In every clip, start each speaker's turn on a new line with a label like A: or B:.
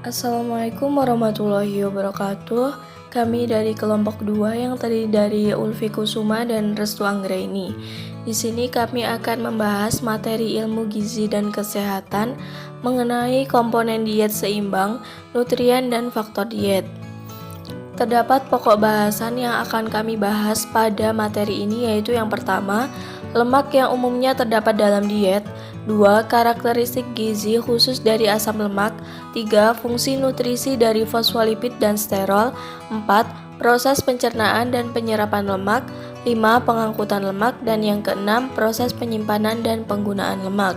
A: Assalamualaikum warahmatullahi wabarakatuh. Kami dari kelompok 2 yang terdiri dari Ulfi Kusuma dan Restu Anggraini. Di sini kami akan membahas materi ilmu gizi dan kesehatan mengenai komponen diet seimbang, nutrien dan faktor diet. Terdapat pokok bahasan yang akan kami bahas pada materi ini, yaitu yang pertama, lemak yang umumnya terdapat dalam diet. 2. Karakteristik gizi khusus dari asam lemak. 3. Fungsi nutrisi dari fosfolipid dan sterol. 4. Proses pencernaan dan penyerapan lemak. 5. Pengangkutan lemak. Dan yang keenam, proses penyimpanan dan penggunaan lemak.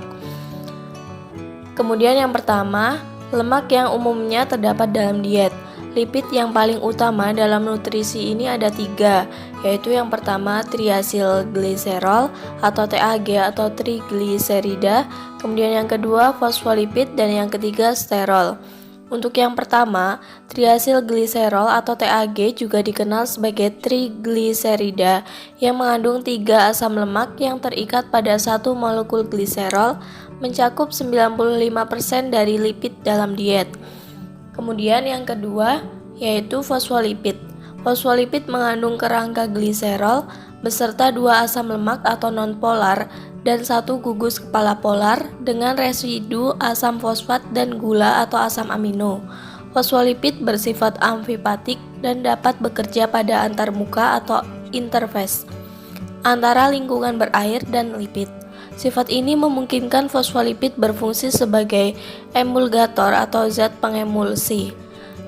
A: Kemudian yang pertama, lemak yang umumnya terdapat dalam diet. Lipid yang paling utama dalam nutrisi ini ada 3, yaitu yang pertama triacylglycerol atau TAG atau trigliserida, kemudian yang kedua fosfolipid, dan yang ketiga sterol. Untuk yang pertama, triacylglycerol atau TAG juga dikenal sebagai trigliserida yang mengandung 3 asam lemak yang terikat pada satu molekul gliserol, mencakup 95% dari lipid dalam diet. Kemudian yang kedua yaitu fosfolipid. Fosfolipid mengandung kerangka gliserol beserta 2 asam lemak atau nonpolar dan 1 gugus kepala polar dengan residu asam fosfat dan gula atau asam amino. Fosfolipid bersifat amfipatik dan dapat bekerja pada antarmuka atau interface antara lingkungan berair dan lipid. Sifat ini memungkinkan fosfolipid berfungsi sebagai emulgator atau zat pengemulsi.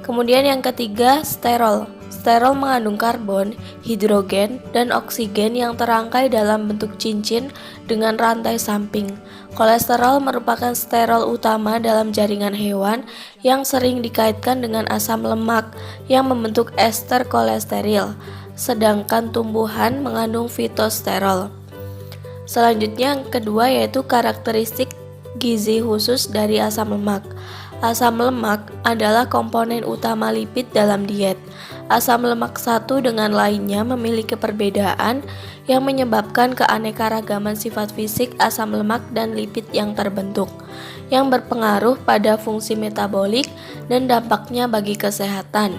A: Kemudian yang ketiga, sterol. Sterol mengandung karbon, hidrogen, dan oksigen yang terangkai dalam bentuk cincin dengan rantai samping. Kolesterol merupakan sterol utama dalam jaringan hewan yang sering dikaitkan dengan asam lemak yang membentuk ester kolesterol, sedangkan tumbuhan mengandung fitosterol. Selanjutnya yang kedua yaitu karakteristik gizi khusus dari asam lemak. Asam lemak adalah komponen utama lipid dalam diet. Asam lemak satu dengan lainnya memiliki perbedaan yang menyebabkan keanekaragaman sifat fisik asam lemak dan lipid yang terbentuk, yang berpengaruh pada fungsi metabolik dan dampaknya bagi kesehatan.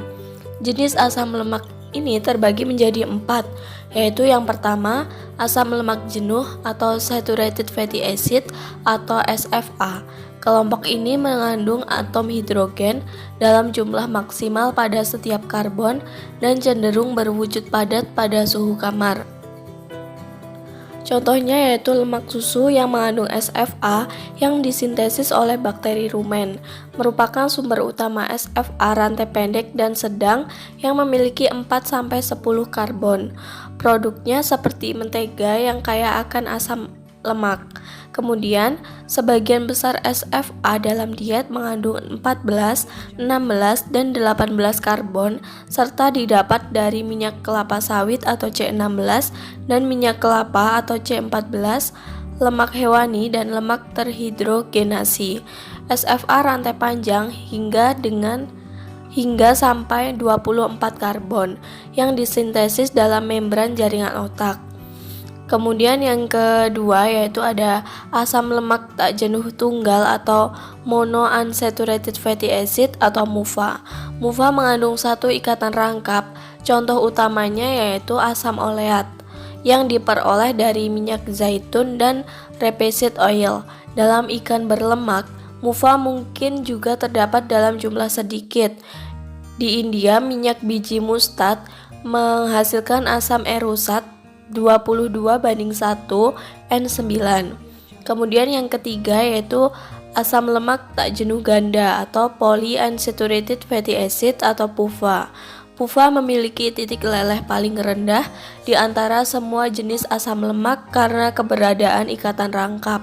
A: Jenis asam lemak ini terbagi menjadi 4, yaitu yang pertama, asam lemak jenuh atau saturated fatty acid atau SFA. Kelompok ini mengandung atom hidrogen dalam jumlah maksimal pada setiap karbon dan cenderung berwujud padat pada suhu kamar. Contohnya yaitu lemak susu yang mengandung SFA yang disintesis oleh bakteri rumen, merupakan sumber utama SFA rantai pendek dan sedang yang memiliki 4-10 karbon. Produknya seperti mentega yang kaya akan asam lemak. Kemudian, sebagian besar SFA dalam diet mengandung 14, 16, dan 18 karbon serta didapat dari minyak kelapa sawit atau C16 dan minyak kelapa atau C14, lemak hewani dan lemak terhidrogenasi. SFA rantai panjang hingga sampai 24 karbon yang disintesis dalam membran jaringan otak. Kemudian yang kedua yaitu ada asam lemak tak jenuh tunggal atau monounsaturated fatty acid atau MUFA. MUFA mengandung 1 ikatan rangkap, contoh utamanya yaitu asam oleat yang diperoleh dari minyak zaitun dan rapeseed oil. Dalam ikan berlemak, MUFA mungkin juga terdapat dalam jumlah sedikit. Di India, minyak biji mustard menghasilkan asam erusat 22:1 N9. Kemudian yang ketiga yaitu asam lemak tak jenuh ganda atau polyunsaturated fatty acid atau PUFA. PUFA memiliki titik leleh paling rendah di antara semua jenis asam lemak karena keberadaan ikatan rangkap.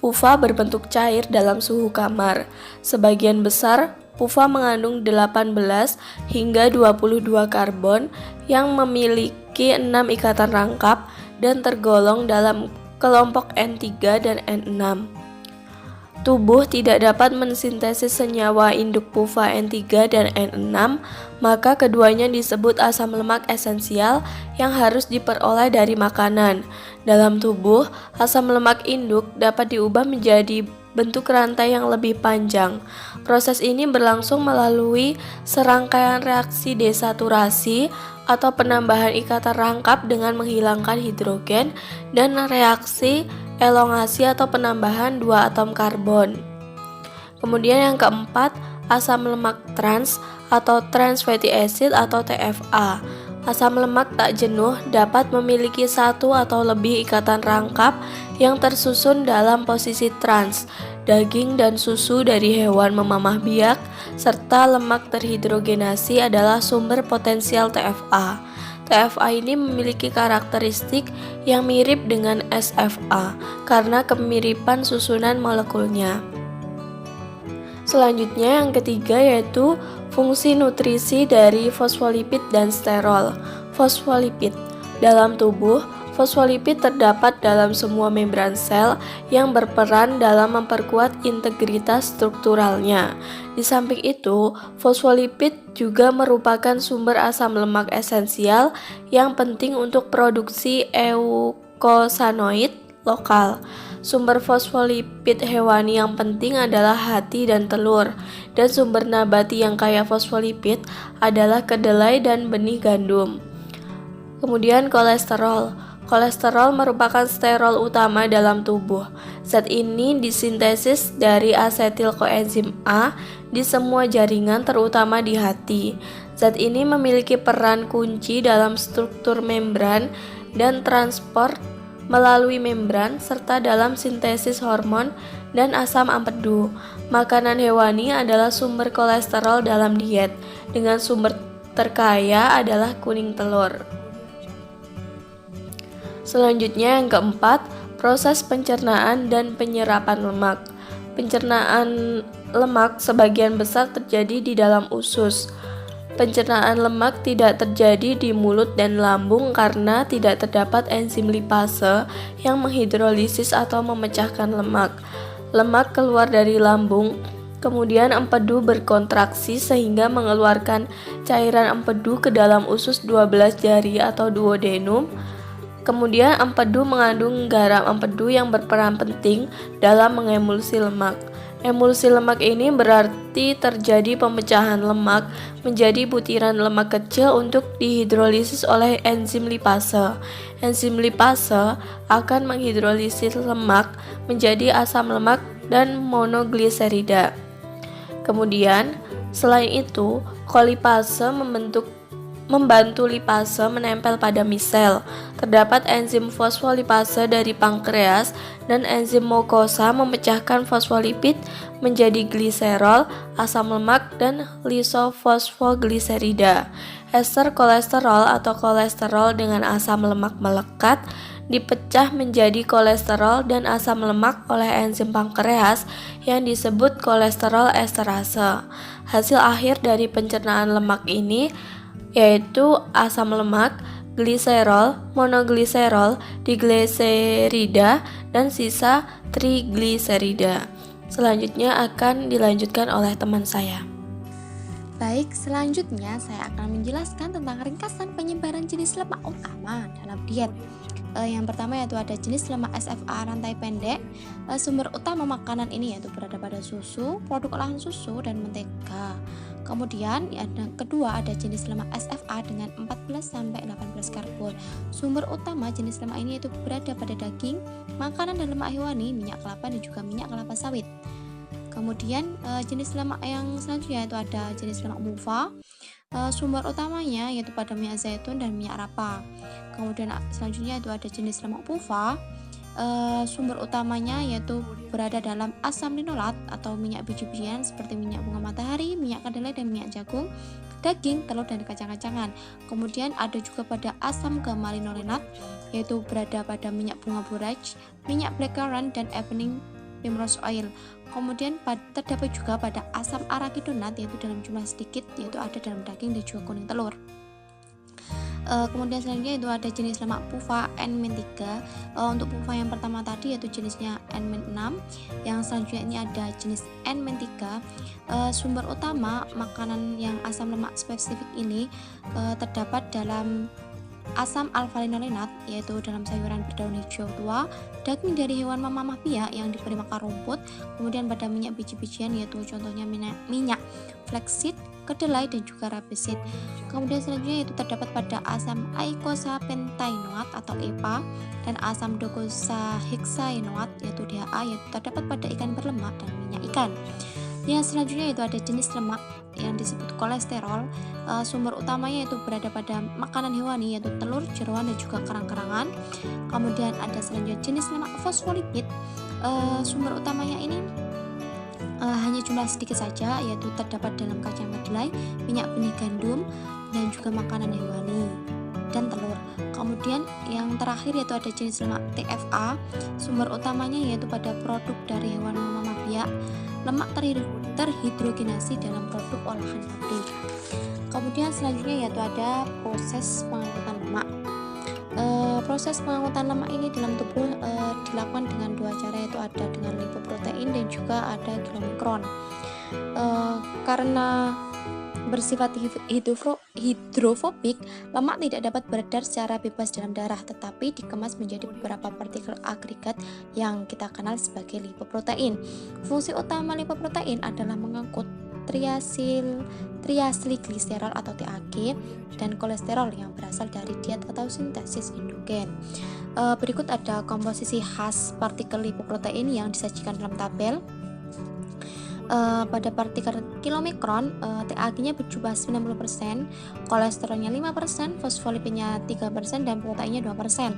A: PUFA berbentuk cair dalam suhu kamar. Sebagian besar PUFA mengandung 18 hingga 22 karbon yang memiliki 6 ikatan rangkap dan tergolong dalam kelompok N3 dan N6. Tubuh tidak dapat mensintesis senyawa induk PUFA N3 dan N6, maka keduanya disebut asam lemak esensial yang harus diperoleh dari makanan. Dalam tubuh, asam lemak induk dapat diubah menjadi bentuk rantai yang lebih panjang. Proses ini berlangsung melalui serangkaian reaksi desaturasi atau penambahan ikatan rangkap dengan menghilangkan hidrogen dan reaksi elongasi atau penambahan dua atom karbon. Kemudian yang keempat, asam lemak trans atau trans fatty acid atau TFA. Asam lemak tak jenuh dapat memiliki satu atau lebih ikatan rangkap yang tersusun dalam posisi trans, daging dan susu dari hewan memamah biak, serta lemak terhidrogenasi adalah sumber potensial TFA. TFA ini memiliki karakteristik yang mirip dengan SFA karena kemiripan susunan molekulnya. Selanjutnya yang ketiga yaitu fungsi nutrisi dari fosfolipid dan sterol. Fosfolipid dalam tubuh, fosfolipid terdapat dalam semua membran sel yang berperan dalam memperkuat integritas strukturalnya. Di samping itu, fosfolipid juga merupakan sumber asam lemak esensial yang penting untuk produksi eukosanoid lokal. Sumber fosfolipid hewani yang penting adalah hati dan telur, dan sumber nabati yang kaya fosfolipid adalah kedelai dan benih gandum. Kemudian kolesterol. Kolesterol merupakan sterol utama dalam tubuh. Zat ini disintesis dari asetil koenzim A di semua jaringan terutama di hati. Zat ini memiliki peran kunci dalam struktur membran dan transport melalui membran serta dalam sintesis hormon dan asam ampedu. Makanan hewani adalah sumber kolesterol dalam diet, dengan sumber terkaya adalah kuning telur. Selanjutnya yang keempat, proses pencernaan dan penyerapan lemak. Pencernaan lemak sebagian besar terjadi di dalam usus. Pencernaan lemak tidak terjadi di mulut dan lambung karena tidak terdapat enzim lipase yang menghidrolisis atau memecahkan lemak. Lemak keluar dari lambung, kemudian empedu berkontraksi sehingga mengeluarkan cairan empedu ke dalam usus 12 jari atau duodenum. Kemudian empedu mengandung garam empedu yang berperan penting dalam mengemulsi lemak. Emulsi lemak ini berarti terjadi pemecahan lemak menjadi butiran lemak kecil untuk dihidrolisis oleh enzim lipase. Enzim lipase akan menghidrolisis lemak menjadi asam lemak dan monogliserida. Kemudian, selain itu, kolipase membantu lipase menempel pada misel. Terdapat enzim fosfolipase dari pankreas dan enzim mukosa memecahkan fosfolipid menjadi gliserol, asam lemak, dan lisofosfogliserida. Ester kolesterol atau kolesterol dengan asam lemak melekat dipecah menjadi kolesterol dan asam lemak oleh enzim pankreas yang disebut kolesterol esterase. Hasil akhir dari pencernaan lemak ini yaitu asam lemak, gliserol, monogliserol, digliserida, dan sisa trigliserida. Selanjutnya akan dilanjutkan oleh teman saya.
B: Baik, selanjutnya saya akan menjelaskan tentang ringkasan penyebaran jenis lemak utama dalam diet. Yang pertama yaitu ada jenis lemak SFA rantai pendek. Sumber utama makanan ini yaitu berada pada susu, produk olahan susu, dan mentega. Kemudian yang kedua ada jenis lemak SFA dengan 14-18 karbon. Sumber utama jenis lemak ini yaitu berada pada daging, makanan dan lemak hewani, minyak kelapa dan juga minyak kelapa sawit. Kemudian jenis lemak yang selanjutnya itu ada jenis lemak mufa. Sumber utamanya yaitu pada minyak zaitun dan minyak rapa. Kemudian selanjutnya itu ada jenis lemak pufa. Sumber utamanya yaitu berada dalam asam linolat atau minyak biji-bijian seperti minyak bunga matahari, minyak kedelai dan minyak jagung, daging, telur dan kacang-kacangan. Kemudian ada juga pada asam gamma linolenat yaitu berada pada minyak bunga borage, minyak blackcurrant dan evening primrose oil. Kemudian terdapat juga pada asam arachidonat yaitu dalam jumlah sedikit yaitu ada dalam daging dan juga kuning telur. Kemudian selanjutnya itu ada jenis lemak pufa N-3. Untuk pufa yang pertama tadi yaitu jenisnya N-6. Yang selanjutnya ini ada jenis N-3. Sumber utama makanan yang asam lemak spesifik ini terdapat dalam asam alfa-linolenat yaitu dalam sayuran berdaun hijau tua, daging dari hewan mamamah biak yang diberi makan rumput, kemudian pada minyak biji-bijian yaitu contohnya minyak flaxseed, kedelai dan juga rapeseed. Kemudian selanjutnya yaitu terdapat pada asam eicosapentaenoat atau EPA dan asam docosahexaenoat yaitu DHA yaitu terdapat pada ikan berlemak dan minyak ikan. Yang selanjutnya yaitu ada jenis lemak yang disebut kolesterol. Sumber utamanya yaitu berada pada makanan hewani yaitu telur, jeroan dan juga kerang-kerangan. Kemudian ada selanjutnya jenis lemak fosfolipid. Sumber utamanya ini hanya jumlah sedikit saja yaitu terdapat dalam kacang kedelai, minyak benih gandum dan juga makanan hewani dan telur. Kemudian yang terakhir yaitu ada jenis lemak TFA. Sumber utamanya yaitu pada produk dari hewan mamamah biak, lemak terhidrogenasi dalam produk olahan pabrik. Kemudian selanjutnya yaitu ada proses pengangkutan lemak. Proses pengangkutan lemak ini dalam tubuh dilakukan dengan dua cara yaitu ada dengan lipoprotein dan juga ada kilomikron. Karena bersifat hidrofobik, lemak tidak dapat beredar secara bebas dalam darah tetapi dikemas menjadi beberapa partikel agregat yang kita kenal sebagai lipoprotein. Fungsi utama lipoprotein adalah mengangkut triacylglycerol atau TAG dan kolesterol yang berasal dari diet atau sintesis endogen. Berikut ada komposisi khas partikel lipoprotein yang disajikan dalam tabel. Pada partikel kilomikron, TAG-nya berjumlah 90%, kolesterolnya 5%, fosfolipidnya 3% dan proteinnya 2%.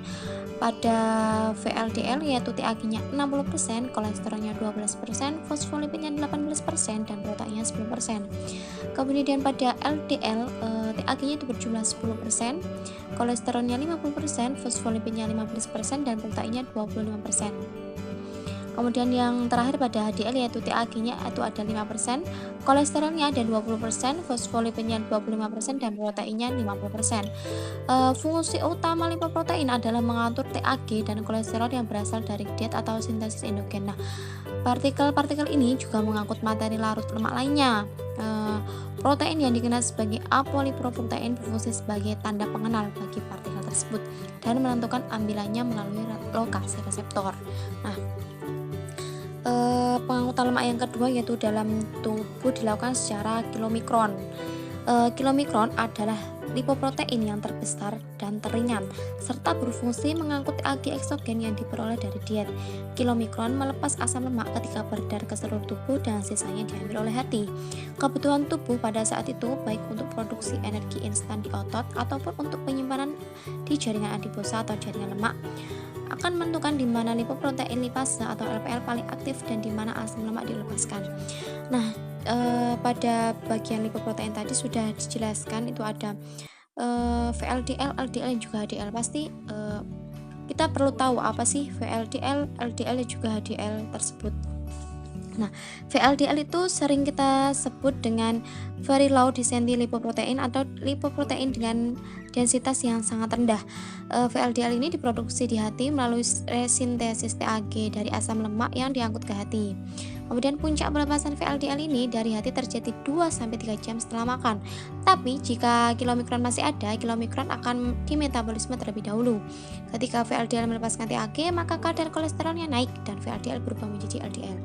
B: Pada VLDL yaitu TAG-nya 60%, kolesterolnya 12%, fosfolipidnya 18% dan proteinnya 10%. Kemudian pada LDL, TAG-nya itu berjumlah 10%, kolesterolnya 50%, fosfolipidnya 15% dan proteinnya 25%. Kemudian yang terakhir pada HDL yaitu TAG-nya itu ada 5%, kolesterolnya ada 20%, fosfolipidnya 25% dan proteinnya 50%. Fungsi utama lipoprotein adalah mengatur TAG dan kolesterol yang berasal dari diet atau sintesis endogen. Nah, partikel-partikel ini juga mengangkut materi larut lemak lainnya. Protein yang dikenal sebagai apolipoprotein berfungsi sebagai tanda pengenal bagi partikel tersebut dan menentukan ambilannya melalui lokasi reseptor. Nah, pengangkutan lemak yang kedua yaitu dalam tubuh dilakukan secara kilomikron. Kilomikron adalah lipoprotein yang terbesar dan teringan serta berfungsi mengangkut TAG eksogen yang diperoleh dari diet. Kilomikron melepas asam lemak ketika beredar ke seluruh tubuh dan sisanya diambil oleh hati. Kebutuhan tubuh pada saat itu baik untuk produksi energi instan di otot ataupun untuk penyimpanan di jaringan adiposa atau jaringan lemak akan menentukan di mana lipoprotein lipase atau LPL paling aktif dan di mana asam lemak dilepaskan. Nah, pada bagian lipoprotein tadi sudah dijelaskan itu ada VLDL, LDL dan juga HDL. Pasti kita perlu tahu apa sih VLDL, LDL dan juga HDL tersebut. Nah, VLDL itu sering kita sebut dengan very low density lipoprotein atau lipoprotein dengan densitas yang sangat rendah. VLDL ini diproduksi di hati melalui resintesis TAG dari asam lemak yang diangkut ke hati. Kemudian puncak pelepasan VLDL ini dari hati terjadi 2-3 jam setelah makan. Tapi jika kilomikron masih ada, kilomikron akan dimetabolisme terlebih dahulu. Ketika VLDL melepaskan TAG, maka kadar kolesterolnya naik dan VLDL berubah menjadi LDL.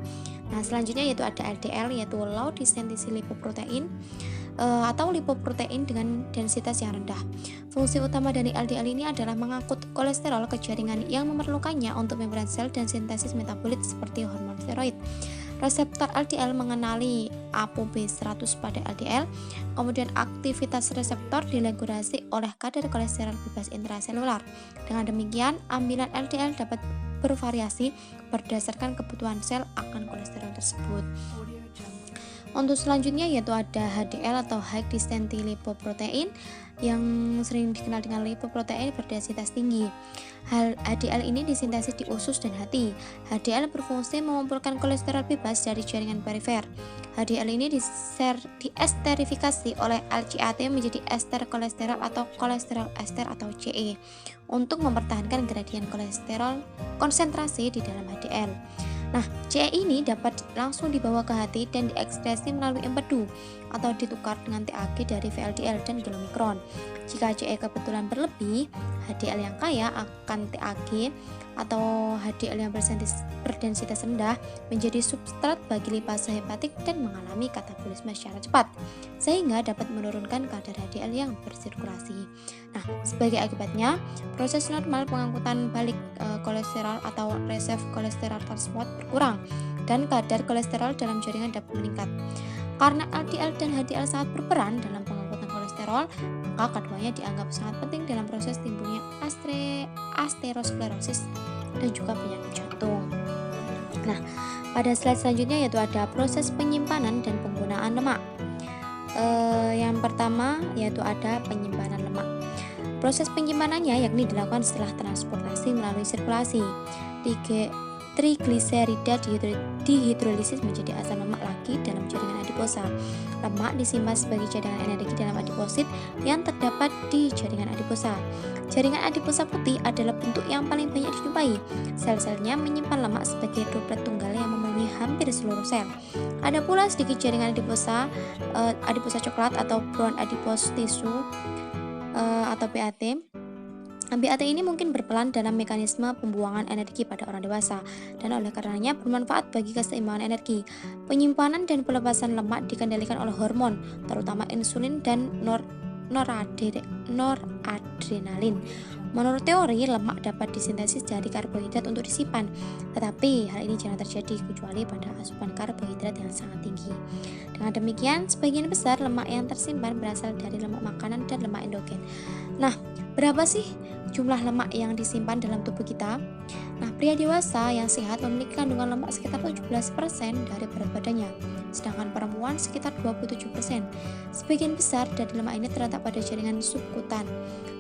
B: Nah, selanjutnya yaitu ada LDL yaitu low density lipoprotein atau lipoprotein dengan densitas yang rendah. Fungsi utama dari LDL ini adalah mengangkut kolesterol ke jaringan yang memerlukannya untuk membran sel dan sintesis metabolit seperti hormon steroid. Reseptor LDL mengenali ApoB100 pada LDL, kemudian aktivitas reseptor diregulasi oleh kadar kolesterol bebas intraselular. Dengan demikian, ambilan LDL dapat bervariasi berdasarkan kebutuhan sel akan kolesterol tersebut. Untuk selanjutnya yaitu ada HDL atau high density lipoprotein yang sering dikenal dengan lipoprotein berdensitas tinggi. HDL ini disintesis di usus dan hati. HDL berfungsi mengumpulkan kolesterol bebas dari jaringan perifer. HDL ini diesterifikasi oleh LCAT menjadi ester kolesterol atau kolesterol ester atau CE untuk mempertahankan gradien kolesterol konsentrasi di dalam HDL. Nah, CE ini dapat langsung dibawa ke hati dan diekskresi melalui empedu atau ditukar dengan TAG dari VLDL dan kilomikron. Jika HCl kebetulan berlebih, HDL yang kaya akan TAG atau HDL yang berdensitas rendah menjadi substrat bagi lipase hepatik dan mengalami katabolisme secara cepat, sehingga dapat menurunkan kadar HDL yang bersirkulasi. Nah, sebagai akibatnya, proses normal pengangkutan balik kolesterol atau reserve kolesterol transport berkurang dan kadar kolesterol dalam jaringan dapat meningkat. Karena LDL dan HDL sangat berperan dalam pengangkutan kolesterol, maka keduanya dianggap sangat penting dalam proses timbulnya aterosklerosis dan juga penyakit jantung. Nah, pada slide selanjutnya yaitu ada proses penyimpanan dan penggunaan lemak. Yang pertama yaitu ada penyimpanan lemak. Proses penyimpanannya yakni dilakukan setelah transportasi melalui sirkulasi. Trigliserida dihidrolisis menjadi asam lemak lagi dalam jaringan adiposa. Lemak disimpan sebagai cadangan energi dalam adiposit yang terdapat di jaringan adiposa. Jaringan adiposa putih adalah bentuk yang paling banyak dijumpai. Sel-selnya menyimpan lemak sebagai droplet tunggal yang memenuhi hampir seluruh sel. Ada pula sedikit jaringan adiposa coklat atau brown adipose tissue atau BAT. BAT ini mungkin berperan dalam mekanisme pembuangan energi pada orang dewasa dan oleh karenanya bermanfaat bagi keseimbangan energi. Penyimpanan dan pelepasan lemak dikendalikan oleh hormon, terutama insulin dan noradrenalin. Menurut teori, lemak dapat disintesis dari karbohidrat untuk disimpan, tetapi hal ini jarang terjadi kecuali pada asupan karbohidrat yang sangat tinggi. Dengan demikian, sebagian besar lemak yang tersimpan berasal dari lemak makanan dan lemak endogen. Nah, berapa sih jumlah lemak yang disimpan dalam tubuh kita? Nah, pria dewasa yang sehat memiliki kandungan lemak sekitar 17% dari berat badannya, sedangkan perempuan sekitar 27%. Sebagian besar dari lemak ini terletak pada jaringan subkutan.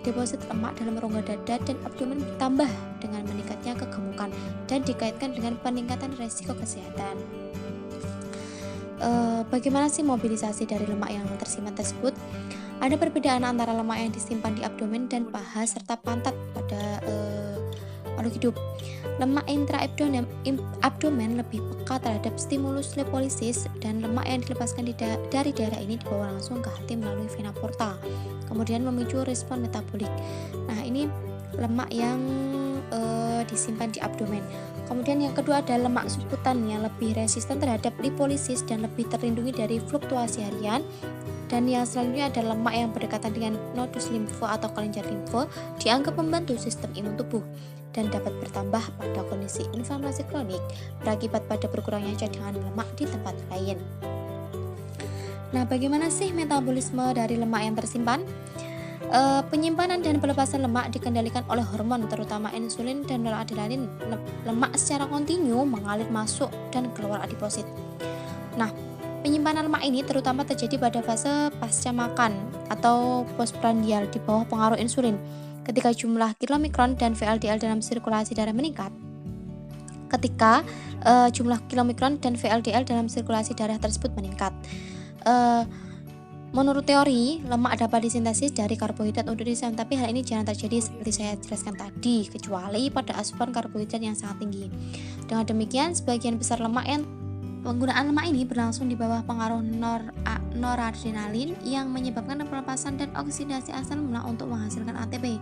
B: Deposit lemak dalam rongga dada dan abdomen bertambah dengan meningkatnya kegemukan dan dikaitkan dengan peningkatan resiko kesehatan. Bagaimana sih mobilisasi dari lemak yang tersimpan tersebut? Ada perbedaan antara lemak yang disimpan di abdomen dan paha serta pantat pada makhluk hidup. Lemak intraabdomen lebih peka terhadap stimulus lipolisis dan lemak yang dilepaskan dari daerah ini dibawa langsung ke hati melalui vena porta, kemudian memicu respon metabolik. Nah, ini lemak yang disimpan di abdomen. Kemudian yang kedua ada lemak subkutan yang lebih resisten terhadap lipolisis dan lebih terlindungi dari fluktuasi harian. Dan yang selanjutnya ada lemak yang berdekatan dengan nodus limfo atau kelenjar limfo, dianggap membantu sistem imun tubuh dan dapat bertambah pada kondisi inflamasi kronik berakibat pada berkurangnya cadangan lemak di tempat lain. Nah, bagaimana sih metabolisme dari lemak yang tersimpan? Penyimpanan dan pelepasan lemak dikendalikan oleh hormon, terutama insulin dan noradrenalin. Lemak secara kontinu mengalir masuk dan keluar adiposit. Nah, penyimpanan lemak ini terutama terjadi pada fase pasca makan atau postprandial di bawah pengaruh insulin. Ketika jumlah kilomikron dan VLDL dalam sirkulasi darah meningkat. Ketika jumlah kilomikron dan VLDL dalam sirkulasi darah tersebut meningkat. Menurut teori, lemak dapat disintesis dari karbohidrat untuk disimpan, tapi hal ini jarang terjadi seperti saya jelaskan tadi, kecuali pada asupan karbohidrat yang sangat tinggi. Dengan demikian, sebagian besar lemak yang penggunaan lemak ini berlangsung di bawah pengaruh noradrenalin yang menyebabkan pelepasan dan oksidasi asam lemak untuk menghasilkan ATP.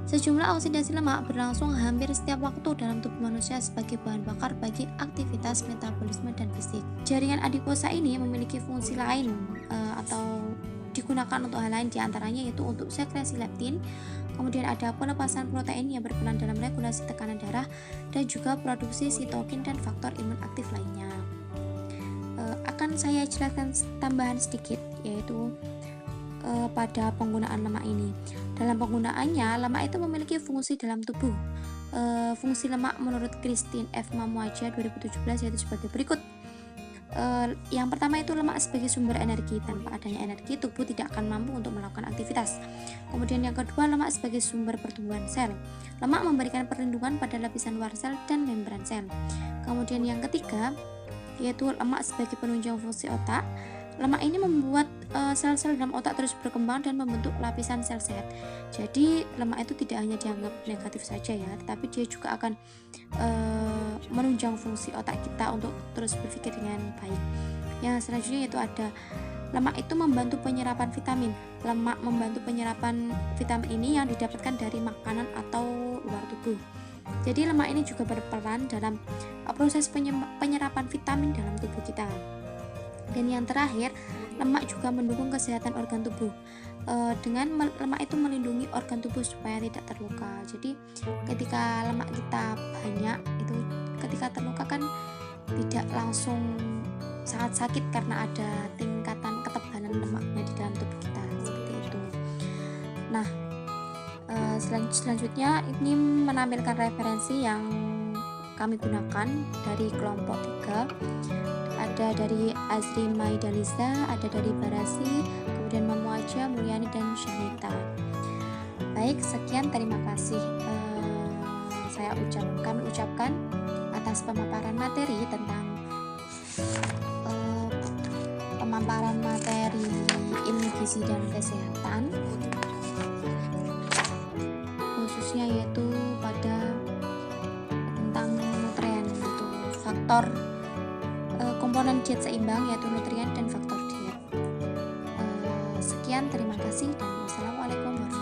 B: Sejumlah oksidasi lemak berlangsung hampir setiap waktu dalam tubuh manusia sebagai bahan bakar bagi aktivitas metabolisme dan fisik. Jaringan adiposa ini memiliki fungsi lain atau digunakan untuk hal lain, diantaranya yaitu untuk sekresi leptin. Kemudian ada pelepasan protein yang berperan dalam regulasi tekanan darah dan juga produksi sitokin dan faktor imun aktif lainnya. Akan saya jelaskan tambahan sedikit, yaitu pada penggunaan lemak ini. Dalam penggunaannya, lemak itu memiliki fungsi dalam tubuh. Fungsi lemak menurut Christine F. Mamuaja 2017 yaitu sebagai berikut. Yang pertama itu lemak sebagai sumber energi. Tanpa adanya energi, tubuh tidak akan mampu untuk melakukan aktivitas. Kemudian yang kedua, lemak sebagai sumber pertumbuhan sel. Lemak memberikan perlindungan pada lapisan luar sel dan membran sel. Kemudian yang ketiga, yaitu lemak sebagai penunjang fungsi otak. Lemak ini membuat sel-sel dalam otak terus berkembang dan membentuk lapisan sel sehat. Jadi lemak itu tidak hanya dianggap negatif saja ya, tetapi dia juga akan menunjang fungsi otak kita untuk terus berpikir dengan baik. Yang selanjutnya yaitu ada Lemak itu membantu penyerapan vitamin. Lemak membantu penyerapan vitamin ini yang didapatkan dari makanan atau luar tubuh. Jadi lemak ini juga berperan dalam proses penyerapan vitamin dalam tubuh kita. Dan yang terakhir, lemak juga mendukung kesehatan organ tubuh. Dengan lemak itu melindungi organ tubuh supaya tidak terluka. Jadi ketika lemak kita banyak, itu ketika terluka kan tidak langsung sangat sakit karena ada tingkatan ketebalan lemaknya di dalam tubuh kita, seperti itu. Nah, selanjutnya ini menampilkan referensi yang kami gunakan dari kelompok 3. Ada dari Azri Maidaliza, ada dari Barasi, kemudian Mamuaja, Mulyani, dan Shanita. Baik, sekian, terima kasih. Kami ucapkan atas pemaparan materi tentang pemaparan materi ilmu gizi dan kesehatan, khususnya yaitu pada tentang nutrien, yaitu faktor komponen diet seimbang, yaitu nutrien dan faktor diet. Sekian, terima kasih, dan wassalamualaikum warahmatullahi wabarakatuh.